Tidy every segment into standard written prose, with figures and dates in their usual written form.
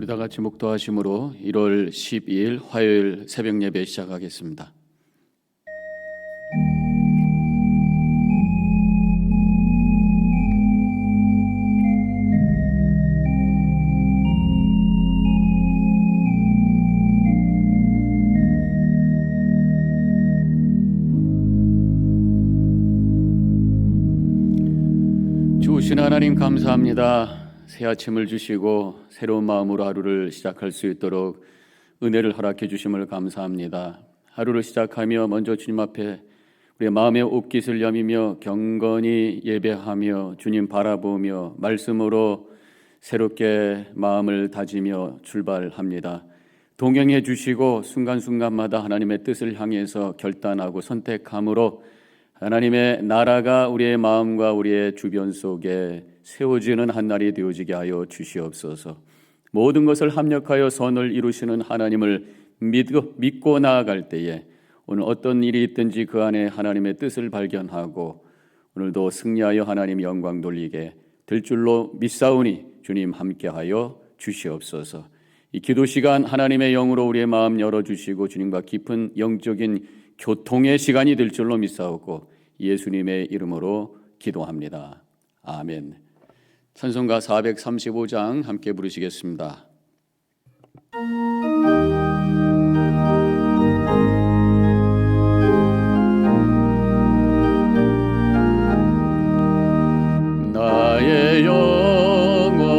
다 같이 묵도하심으로 1월 12일 화요일 새벽 예배 시작하겠습니다. 주신 하나님 감사합니다. 새 아침을 주시고 새로운 마음으로 하루를 시작할 수 있도록 은혜를 허락해 주심을 감사합니다. 하루를 시작하며 먼저 주님 앞에 우리의 마음의 옷깃을 여미며 경건히 예배하며 주님 바라보며 말씀으로 새롭게 마음을 다지며 출발합니다. 동행해 주시고 순간순간마다 하나님의 뜻을 향해서 결단하고 선택함으로 하나님의 나라가 우리의 마음과 우리의 주변 속에 세워지는 한날이 되어지게 하여 주시옵소서. 모든 것을 합력하여 선을 이루시는 하나님을 믿고 나아갈 때에 오늘 어떤 일이 있든지 그 안에 하나님의 뜻을 발견하고 오늘도 승리하여 하나님 영광 돌리게 될 줄로 믿사오니 주님 함께하여 주시옵소서. 이 기도 시간 하나님의 영으로 우리의 마음 열어주시고 주님과 깊은 영적인 교통의 시간이 될 줄로 믿사오고 예수님의 이름으로 기도합니다. 아멘. 찬송가 435장 함께 부르시겠습니다. 나의 영원하신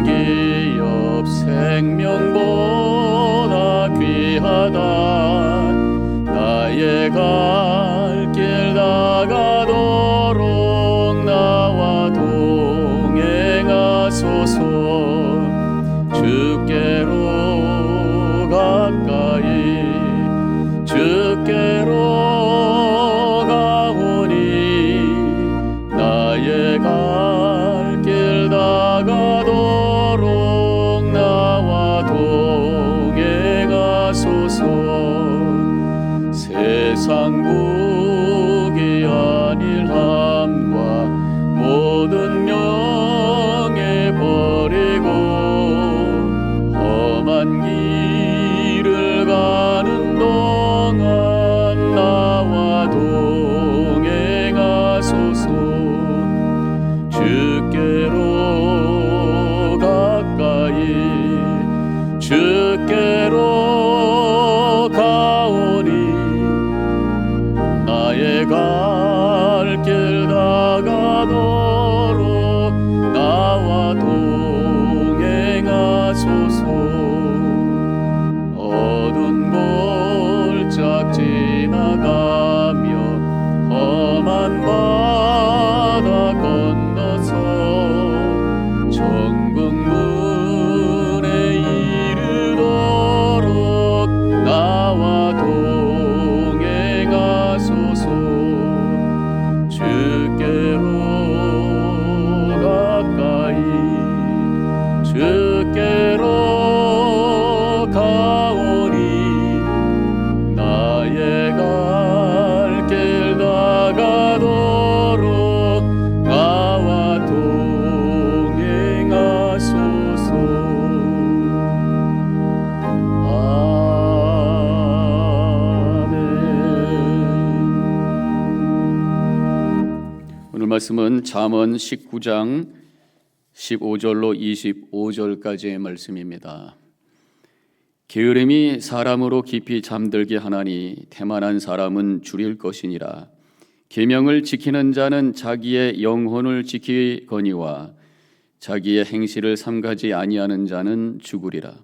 기업 생명보다 귀하다. 나의 갈 길 나가도록 나와 동행하소서. 주께로 가까이 주께로 가오니 나의 갈 길 나가도록 나와 동행하소서. 세상 무기 아닐 함과 모든 명예 버리고 험한 길을 가는 동안 나와 동행하소서. 주께로 가까이 주께로 가오니 나의 갈 길 나가도록 나와 동행하소서. 어두운 골짝 지나가며 험한 바다 건너서 천국 문에 이르도록 나와 동행하소서. 주께로 가까이 주께로 가오니 나의 갈 길 나가도록 나와 동행하소서. 오늘 말씀은 잠언 19장 15절로 25절까지의 말씀입니다. 게으름이 사람으로 깊이 잠들게 하나니 태만한 사람은 줄일 것이니라. 계명을 지키는 자는 자기의 영혼을 지키거니와 자기의 행실을 삼가지 아니하는 자는 죽으리라.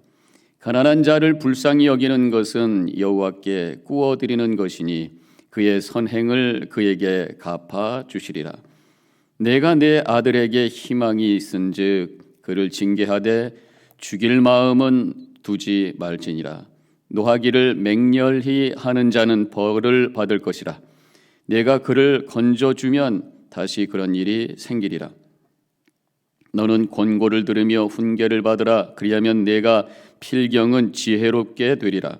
가난한 자를 불쌍히 여기는 것은 여호와께 꾸어드리는 것이니 그의 선행을 그에게 갚아 주시리라. 내가 내 아들에게 희망이 있은즉 그를 징계하되 죽일 마음은 두지 말지니라. 노하기를 맹렬히 하는 자는 벌을 받을 것이라. 내가 그를 건져주면 다시 그런 일이 생기리라. 너는 권고를 들으며 훈계를 받으라. 그리하면 내가 필경은 지혜롭게 되리라.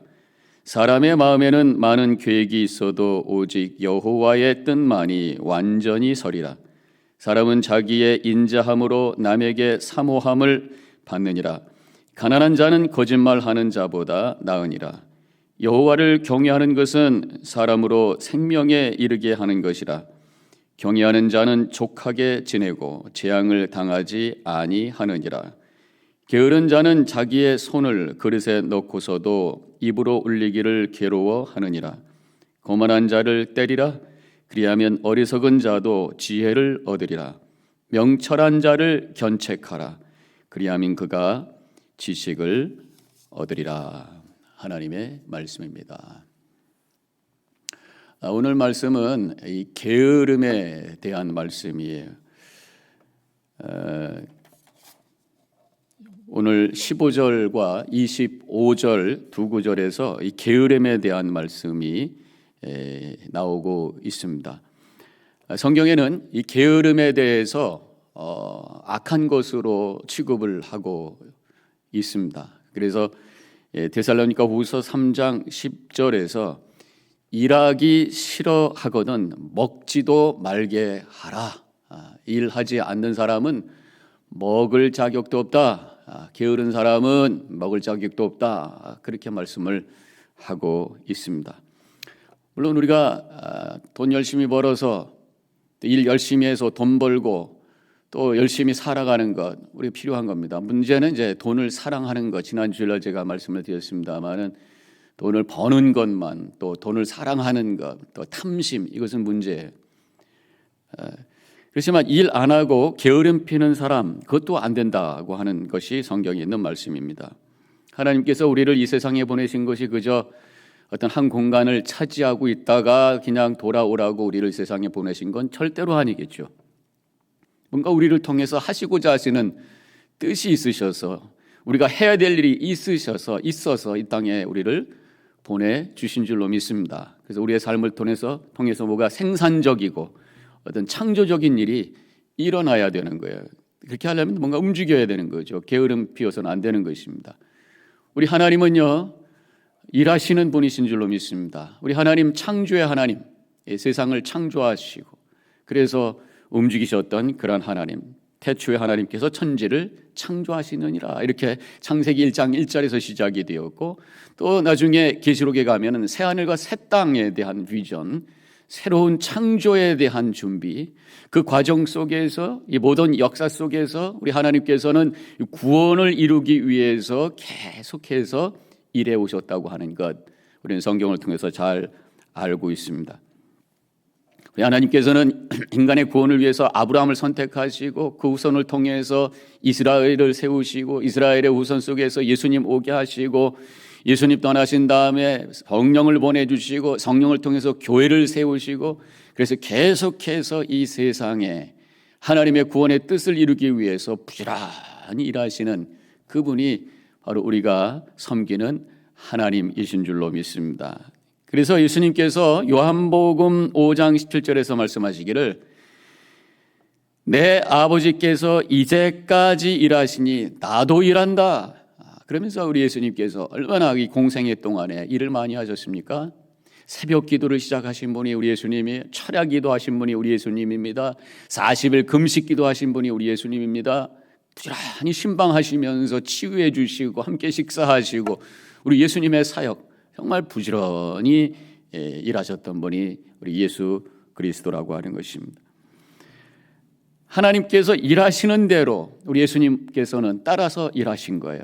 사람의 마음에는 많은 계획이 있어도 오직 여호와의 뜻만이 완전히 서리라. 사람은 자기의 인자함으로 남에게 사모함을 받느니라. 가난한 자는 거짓말하는 자보다 나으니라. 여호와를 경외하는 것은 사람으로 생명에 이르게 하는 것이라. 경외하는 자는 족하게 지내고 재앙을 당하지 아니하느니라. 게으른 자는 자기의 손을 그릇에 넣고서도 입으로 울리기를 괴로워하느니라. 거만한 자를 때리라. 그리하면 어리석은 자도 지혜를 얻으리라. 명철한 자를 견책하라. 그리하면 그가 지식을 얻으리라. 하나님의 말씀입니다. 오늘 말씀은 이 게으름에 대한 말씀이에요. 오늘 15절과 25절 두 구절에서 이 게으름에 대한 말씀이 나오고 있습니다. 성경에는 이 게으름에 대해서 악한 것으로 취급을 하고 있습니다. 그래서 데살로니가후서 3장 10절에서 일하기 싫어하거든 먹지도 말게 하라. 일하지 않는 사람은 먹을 자격도 없다. 게으른 사람은 먹을 자격도 없다. 그렇게 말씀을 하고 있습니다. 물론 우리가 돈 열심히 벌어서 일 열심히 해서 돈 벌고 또 열심히 살아가는 것 우리 필요한 겁니다. 문제는 이제 돈을 사랑하는 것. 지난주에 제가 말씀을 드렸습니다만은 돈을 버는 것만 또 돈을 사랑하는 것 또 탐심 이것은 문제예요. 그렇지만 일 안 하고 게으름 피는 사람 그것도 안 된다고 하는 것이 성경에 있는 말씀입니다. 하나님께서 우리를 이 세상에 보내신 것이 그저 어떤 한 공간을 차지하고 있다가 그냥 돌아오라고 우리를 세상에 보내신 건 절대로 아니겠죠. 뭔가 우리를 통해서 하시고자 하시는 뜻이 있으셔서 우리가 해야 될 일이 있어서 이 땅에 우리를 보내주신 줄로 믿습니다. 그래서 우리의 삶을 통해서 뭐가 생산적이고 어떤 창조적인 일이 일어나야 되는 거예요. 그렇게 하려면 뭔가 움직여야 되는 거죠. 게으름 피워서는 안 되는 것입니다. 우리 하나님은요 일하시는 분이신 줄로 믿습니다. 우리 하나님 창조의 하나님, 세상을 창조하시고 그래서 움직이셨던 그런 하나님, 태초의 하나님께서 천지를 창조하시느니라 이렇게 창세기 1장 1절에서 시작이 되었고 또 나중에 계시록에 가면은 새 하늘과 새 땅에 대한 비전, 새로운 창조에 대한 준비, 그 과정 속에서 이 모든 역사 속에서 우리 하나님께서는 구원을 이루기 위해서 계속해서 일해 오셨다고 하는 것 우리는 성경을 통해서 잘 알고 있습니다. 우리 하나님께서는 인간의 구원을 위해서 아브라함을 선택하시고 그 후손을 통해서 이스라엘을 세우시고 이스라엘의 후손 속에서 예수님 오게 하시고 예수님 떠나신 다음에 성령을 보내주시고 성령을 통해서 교회를 세우시고 그래서 계속해서 이 세상에 하나님의 구원의 뜻을 이루기 위해서 부지런히 일하시는 그분이 바로 우리가 섬기는 하나님이신 줄로 믿습니다. 그래서 예수님께서 요한복음 5장 17절에서 말씀하시기를 내 아버지께서 이제까지 일하시니 나도 일한다. 그러면서 우리 예수님께서 얼마나 이 공생애 동안에 일을 많이 하셨습니까? 새벽 기도를 시작하신 분이 우리 예수님이, 철야 기도하신 분이 우리 예수님입니다. 40일 금식 기도하신 분이 우리 예수님입니다. 부지런히 신방하시면서 치유해 주시고 함께 식사하시고 우리 예수님의 사역 정말 부지런히 일하셨던 분이 우리 예수 그리스도라고 하는 것입니다. 하나님께서 일하시는 대로 우리 예수님께서는 따라서 일하신 거예요.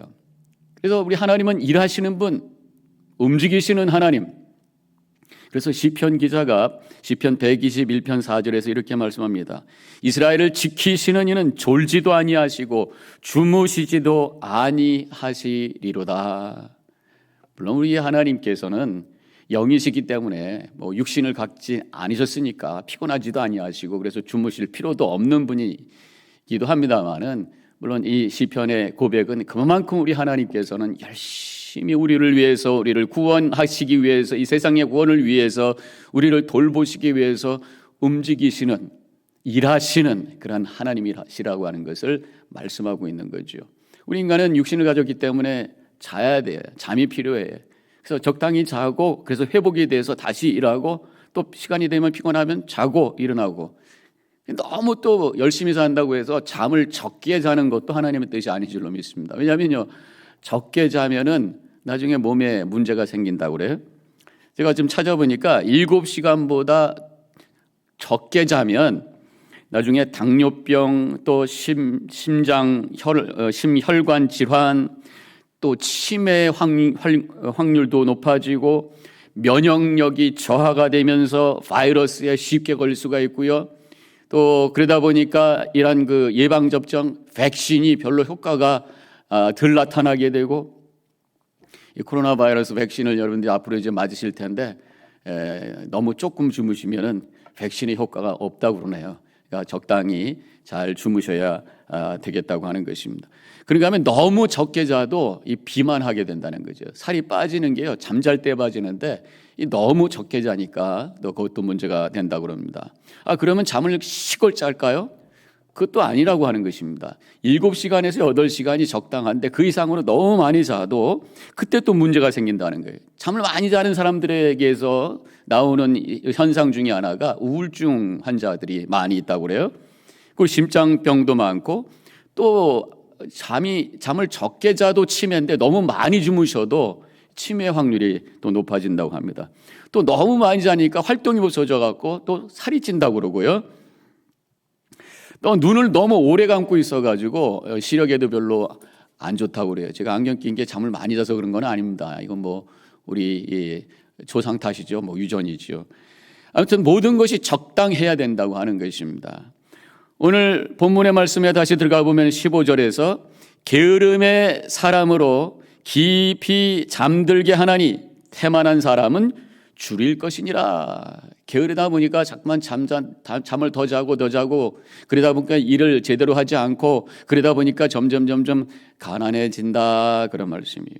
그래서 우리 하나님은 일하시는 분, 움직이시는 하나님. 그래서 시편 기자가 시편 121편 4절에서 이렇게 말씀합니다. 이스라엘을 지키시는 이는 졸지도 아니하시고 주무시지도 아니하시리로다. 물론 우리 하나님께서는 영이시기 때문에 육신을 갖지 않으셨으니까 피곤하지도 아니하시고 그래서 주무실 필요도 없는 분이기도 합니다만은 물론 이 시편의 고백은 그만큼 우리 하나님께서는 열심히 우리를 위해서 우리를 구원하시기 위해서 이 세상의 구원을 위해서 우리를 돌보시기 위해서 움직이시는 일하시는 그런 하나님이시라고 하는 것을 말씀하고 있는 거죠. 우리 인간은 육신을 가졌기 때문에 자야 돼요. 잠이 필요해요. 그래서 적당히 자고 그래서 회복이 돼서 다시 일하고 또 시간이 되면 피곤하면 자고 일어나고 너무 또 열심히 산다고 해서 잠을 적게 자는 것도 하나님의 뜻이 아닌 줄로 믿습니다. 왜냐하면요 적게 자면은 나중에 몸에 문제가 생긴다고 그래요. 제가 좀 찾아보니까 7시간보다 적게 자면 나중에 당뇨병, 또 심혈관 질환, 또 치매 확률도 높아지고 면역력이 저하가 되면서 바이러스에 쉽게 걸릴 수가 있고요. 또 그러다 보니까 이런 그 예방접종, 백신이 별로 효과가 덜 나타나게 되고, 이 코로나 바이러스 백신을 여러분들이 앞으로 이제 맞으실 텐데 너무 조금 주무시면은 백신의 효과가 없다고 그러네요. 그러니까 적당히 잘 주무셔야 되겠다고 하는 것입니다. 그러니까 하면 너무 적게 자도 이 비만하게 된다는 거죠. 살이 빠지는 게요, 잠잘 때 빠지는데 이 너무 적게 자니까 또 그것도 문제가 된다고 그럽니다. 그러면 잠을 시골 짤까요? 그것도 아니라고 하는 것입니다. 7시간에서 8시간이 적당한데 그 이상으로 너무 많이 자도 그때 또 문제가 생긴다는 거예요. 잠을 많이 자는 사람들에게서 나오는 현상 중에 하나가 우울증 환자들이 많이 있다고 그래요. 그리고 심장병도 많고, 또 잠을 적게 자도 치매인데 너무 많이 주무셔도 치매 확률이 또 높아진다고 합니다. 또 너무 많이 자니까 활동이 없어져 갖고 또 살이 찐다고 그러고요. 또 눈을 너무 오래 감고 있어가지고 시력에도 별로 안 좋다고 그래요. 제가 안경 낀 게 잠을 많이 자서 그런 건 아닙니다. 이건 뭐 우리 조상 탓이죠. 뭐 유전이죠. 아무튼 모든 것이 적당해야 된다고 하는 것입니다. 오늘 본문의 말씀에 다시 들어가 보면 15절에서 게으름의 사람으로 깊이 잠들게 하나니 태만한 사람은 줄일 것이니라. 게으르다 보니까 자꾸만 잠을 더 자고 그러다 보니까 일을 제대로 하지 않고 그러다 보니까 점점 가난해진다, 그런 말씀이에요.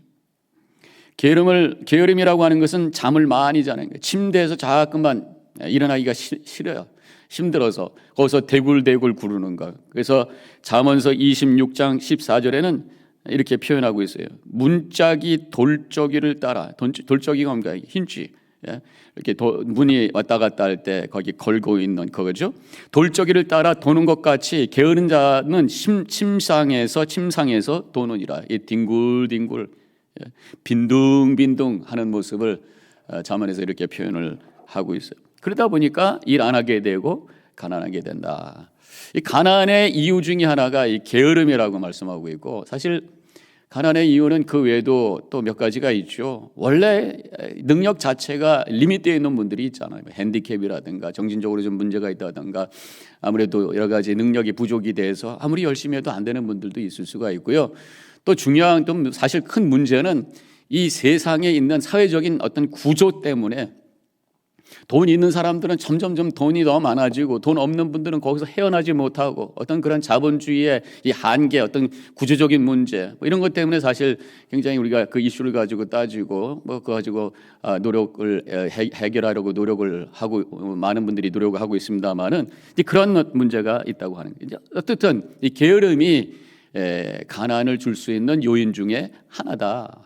게으름이라고 하는 것은 잠을 많이 자는 거예요. 침대에서 자꾸만 일어나기가 싫어요. 힘들어서 거기서 대굴대굴 구르는 거. 그래서 잠언서 26장 14절에는 이렇게 표현하고 있어요. 문짝이 돌저기를 따라, 돌저기가 뭡니까? 힌지. 이렇게 문이 왔다 갔다 할 때 거기 걸고 있는 그거죠. 돌저기를 따라 도는 것 같이 게으른 자는 침상에서 도느니라. 이 뒹굴뒹굴 빈둥빈둥 하는 모습을 잠언에서 이렇게 표현을 하고 있어요. 그러다 보니까 일 안 하게 되고 가난하게 된다. 이 가난의 이유 중에 하나가 이 게으름이라고 말씀하고 있고, 사실 가난의 이유는 그 외에도 또 몇 가지가 있죠. 원래 능력 자체가 리밋되어 있는 분들이 있잖아요. 핸디캡이라든가 정신적으로 좀 문제가 있다든가 아무래도 여러 가지 능력이 부족이 돼서 아무리 열심히 해도 안 되는 분들도 있을 수가 있고요. 또 중요한, 또 사실 큰 문제는 이 세상에 있는 사회적인 어떤 구조 때문에 돈 있는 사람들은 점점 돈이 더 많아지고 돈 없는 분들은 거기서 헤어나지 못하고 어떤 그런 자본주의의 이 한계, 어떤 구조적인 문제 이런 것 때문에 사실 굉장히 우리가 그 이슈를 가지고 따지고 그거 가지고 노력을 해결하려고 노력을 하고 많은 분들이 노력을 하고 있습니다만은 그런 문제가 있다고 하는 거죠. 어쨌든 이 게으름이 가난을 줄 수 있는 요인 중에 하나다.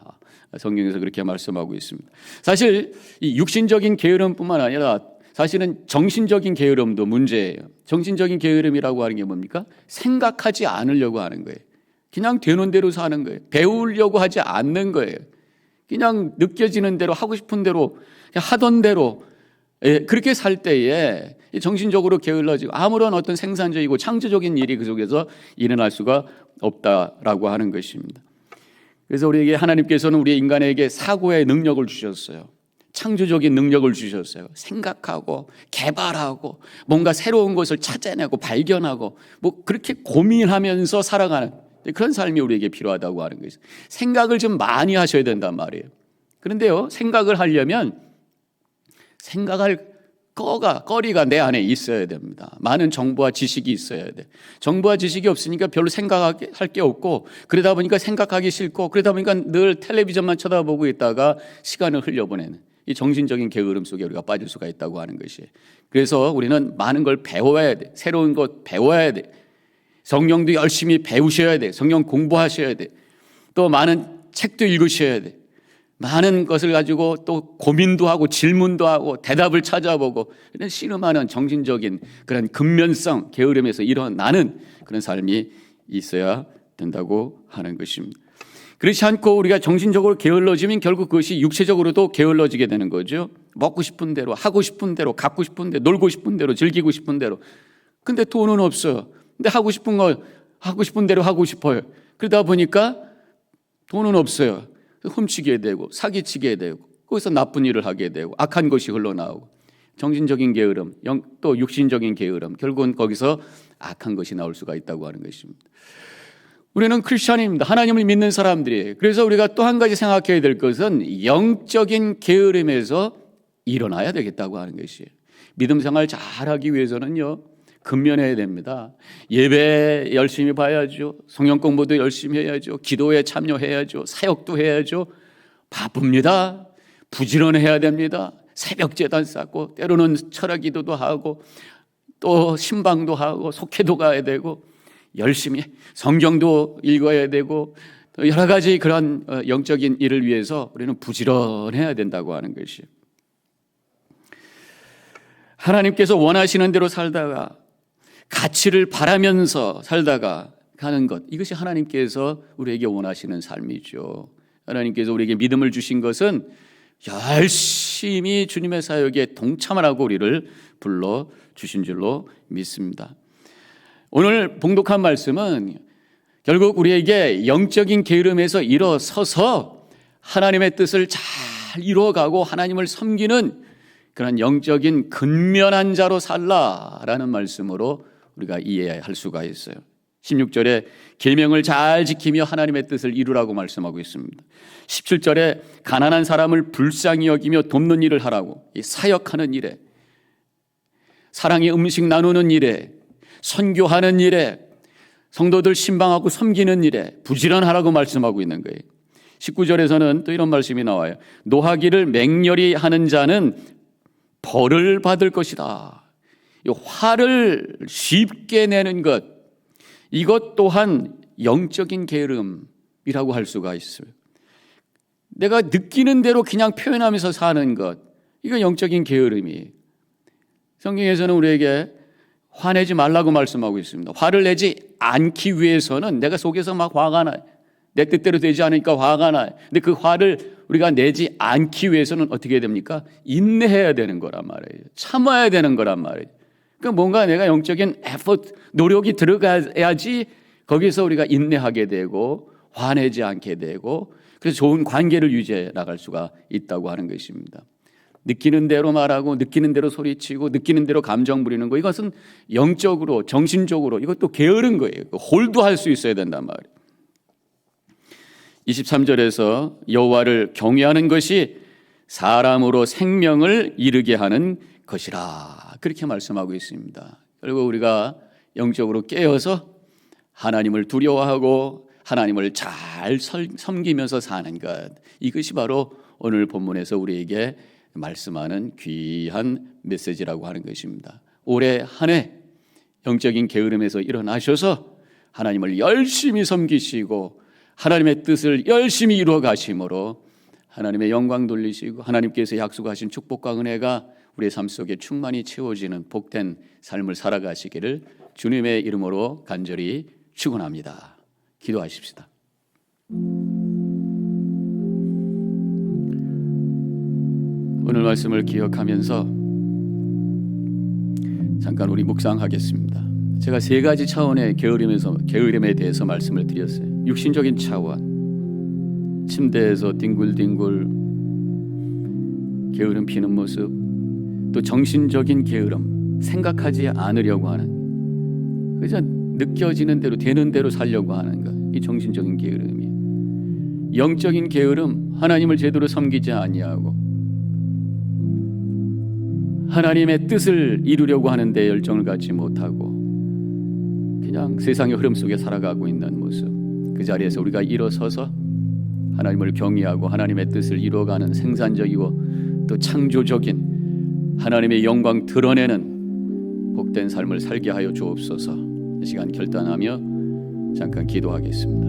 성경에서 그렇게 말씀하고 있습니다. 사실 이 육신적인 게으름뿐만 아니라 사실은 정신적인 게으름도 문제예요. 정신적인 게으름이라고 하는 게 뭡니까? 생각하지 않으려고 하는 거예요. 그냥 되는 대로 사는 거예요. 배우려고 하지 않는 거예요. 그냥 느껴지는 대로, 하고 싶은 대로, 그냥 하던 대로 그렇게 살 때에 정신적으로 게을러지고 아무런 어떤 생산적이고 창조적인 일이 그 속에서 일어날 수가 없다라고 하는 것입니다. 그래서 우리에게 하나님께서는 우리 인간에게 사고의 능력을 주셨어요. 창조적인 능력을 주셨어요. 생각하고 개발하고 뭔가 새로운 것을 찾아내고 발견하고 뭐 그렇게 고민하면서 살아가는 그런 삶이 우리에게 필요하다고 하는 거죠. 생각을 좀 많이 하셔야 된단 말이에요. 그런데요, 생각을 하려면 생각할 거리가 내 안에 있어야 됩니다. 많은 정보와 지식이 있어야 돼. 정보와 지식이 없으니까 별로 생각할 게 없고 그러다 보니까 생각하기 싫고 그러다 보니까 늘 텔레비전만 쳐다보고 있다가 시간을 흘려보내는 이 정신적인 게으름 속에 우리가 빠질 수가 있다고 하는 것이에요. 그래서 우리는 많은 걸 배워야 돼. 새로운 것 배워야 돼. 성경도 열심히 배우셔야 돼. 성경 공부하셔야 돼. 또 많은 책도 읽으셔야 돼. 많은 것을 가지고 또 고민도 하고 질문도 하고 대답을 찾아보고 이런 씨름하는 정신적인 그런 근면성, 게으름에서 일어나는 그런 삶이 있어야 된다고 하는 것입니다. 그렇지 않고 우리가 정신적으로 게을러지면 결국 그것이 육체적으로도 게을러지게 되는 거죠. 먹고 싶은 대로, 하고 싶은 대로, 갖고 싶은 대로, 놀고 싶은 대로, 즐기고 싶은 대로. 근데 돈은 없어요. 근데 하고 싶은 걸 하고 싶은 대로 하고 싶어요. 그러다 보니까 돈은 없어요. 훔치게 되고 사기치게 되고 거기서 나쁜 일을 하게 되고 악한 것이 흘러나오고 정신적인 게으름, 또 육신적인 게으름, 결국은 거기서 악한 것이 나올 수가 있다고 하는 것입니다. 우리는 크리스천입니다. 하나님을 믿는 사람들이에요. 그래서 우리가 또 한 가지 생각해야 될 것은 영적인 게으름에서 일어나야 되겠다고 하는 것이에요. 믿음 생활 잘하기 위해서는요, 근면해야 됩니다. 예배 열심히 봐야죠. 성경 공부도 열심히 해야죠. 기도에 참여해야죠. 사역도 해야죠. 바쁩니다. 부지런해야 됩니다. 새벽 제단 쌓고 때로는 철학 기도도 하고 또 신방도 하고 속회도 가야 되고 열심히 성경도 읽어야 되고 또 여러 가지 그런 영적인 일을 위해서 우리는 부지런해야 된다고 하는 것이에요. 하나님께서 원하시는 대로 살다가 가치를 바라면서 살다가 가는 것, 이것이 하나님께서 우리에게 원하시는 삶이죠. 하나님께서 우리에게 믿음을 주신 것은 열심히 주님의 사역에 동참하라고 우리를 불러주신 줄로 믿습니다. 오늘 봉독한 말씀은 결국 우리에게 영적인 게으름에서 일어서서 하나님의 뜻을 잘 이루어가고 하나님을 섬기는 그런 영적인 근면한 자로 살라라는 말씀으로 우리가 이해할 수가 있어요. 16절에 계명을 잘 지키며 하나님의 뜻을 이루라고 말씀하고 있습니다. 17절에 가난한 사람을 불쌍히 여기며 돕는 일을 하라고, 이 사역하는 일에, 사랑의 음식 나누는 일에, 선교하는 일에, 성도들 신방하고 섬기는 일에 부지런하라고 말씀하고 있는 거예요. 19절에서는 또 이런 말씀이 나와요. 노하기를 맹렬히 하는 자는 벌을 받을 것이다. 이 화를 쉽게 내는 것, 이것 또한 영적인 게으름이라고 할 수가 있어요. 내가 느끼는 대로 그냥 표현하면서 사는 것, 이거 영적인 게으름이에요. 성경에서는 우리에게 화내지 말라고 말씀하고 있습니다. 화를 내지 않기 위해서는 내가 속에서 막 화가 나요. 내 뜻대로 되지 않으니까 화가 나요. 근데 그 화를 우리가 내지 않기 위해서는 어떻게 해야 됩니까? 인내해야 되는 거란 말이에요. 참아야 되는 거란 말이에요. 그러니까 뭔가 내가 영적인 effort, 노력이 들어가야지 거기서 우리가 인내하게 되고 화내지 않게 되고 그래서 좋은 관계를 유지해 나갈 수가 있다고 하는 것입니다. 느끼는 대로 말하고 느끼는 대로 소리치고 느끼는 대로 감정 부리는 거, 이것은 영적으로 정신적으로 이것도 게으른 거예요. 홀도할 수 있어야 된단 말이에요. 23절에서 여호와를 경외하는 것이 사람으로 생명을 이르게 하는 것이라, 그렇게 말씀하고 있습니다. 결국 우리가 영적으로 깨어서 하나님을 두려워하고 하나님을 잘 섬기면서 사는 것, 이것이 바로 오늘 본문에서 우리에게 말씀하는 귀한 메시지라고 하는 것입니다. 올해 한 해 영적인 게으름에서 일어나셔서 하나님을 열심히 섬기시고 하나님의 뜻을 열심히 이루어 가심으로 하나님의 영광 돌리시고 하나님께서 약속하신 축복과 은혜가 우리의 삶 속에 충만히 채워지는 복된 삶을 살아가시기를 주님의 이름으로 간절히 축원합니다. 기도하십시다. 오늘 말씀을 기억하면서 잠깐 우리 묵상하겠습니다. 제가 세 가지 차원의 게으름에 대해서 말씀을 드렸어요. 육신적인 차원, 침대에서 뒹굴뒹굴 게으름 피는 모습, 또 정신적인 게으름, 생각하지 않으려고 하는, 그저 느껴지는 대로 되는 대로 살려고 하는 것, 이 정신적인 게으름이에요. 영적인 게으름, 하나님을 제대로 섬기지 아니하고 하나님의 뜻을 이루려고 하는데 열정을 갖지 못하고 그냥 세상의 흐름 속에 살아가고 있는 모습, 그 자리에서 우리가 일어서서 하나님을 경외하고 하나님의 뜻을 이루어가는 생산적이고 또 창조적인 하나님의 영광 드러내는 복된 삶을 살게 하여 주옵소서. 이 시간 결단하며 잠깐 기도하겠습니다.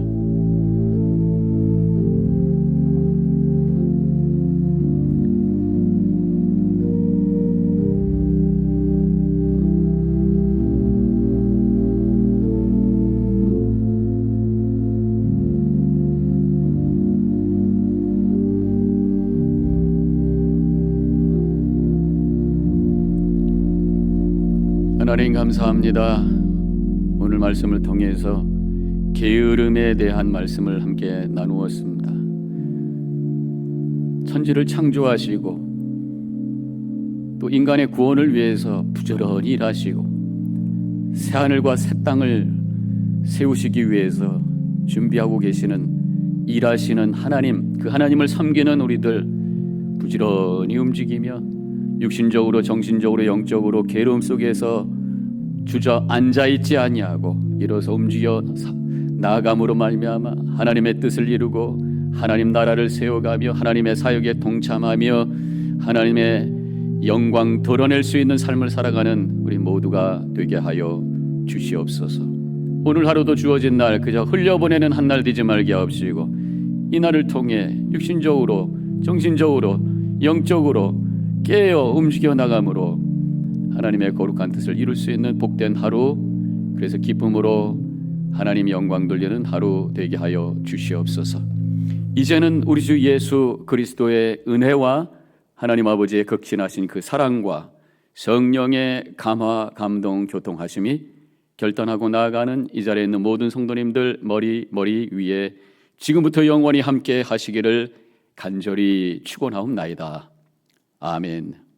하나님 감사합니다. 오늘 말씀을 통해서 게으름에 대한 말씀을 함께 나누었습니다. 천지를 창조하시고 또 인간의 구원을 위해서 부지런히 일하시고 새하늘과 새 땅을 세우시기 위해서 준비하고 계시는 일하시는 하나님, 그 하나님을 섬기는 우리들 부지런히 움직이며 육신적으로 정신적으로 영적으로 괴로움 속에서 주저앉아있지 아니하고 일어서 움직여 나아감으로 말미암아 하나님의 뜻을 이루고 하나님 나라를 세워가며 하나님의 사역에 동참하며 하나님의 영광 드러낼 수 있는 삶을 살아가는 우리 모두가 되게 하여 주시옵소서. 오늘 하루도 주어진 날 그저 흘려보내는 한 날 되지 말게 하옵시고 이 날을 통해 육신적으로 정신적으로 영적으로 깨어 움직여 나감으로 하나님의 거룩한 뜻을 이룰 수 있는 복된 하루, 그래서 기쁨으로 하나님 영광 돌리는 하루 되게 하여 주시옵소서. 이제는 우리 주 예수 그리스도의 은혜와 하나님 아버지의 극진하신 그 사랑과 성령의 감화 감동 교통하심이 결단하고 나아가는 이 자리에 있는 모든 성도님들 머리 위에 지금부터 영원히 함께 하시기를 간절히 축원하옵나이다. 아멘.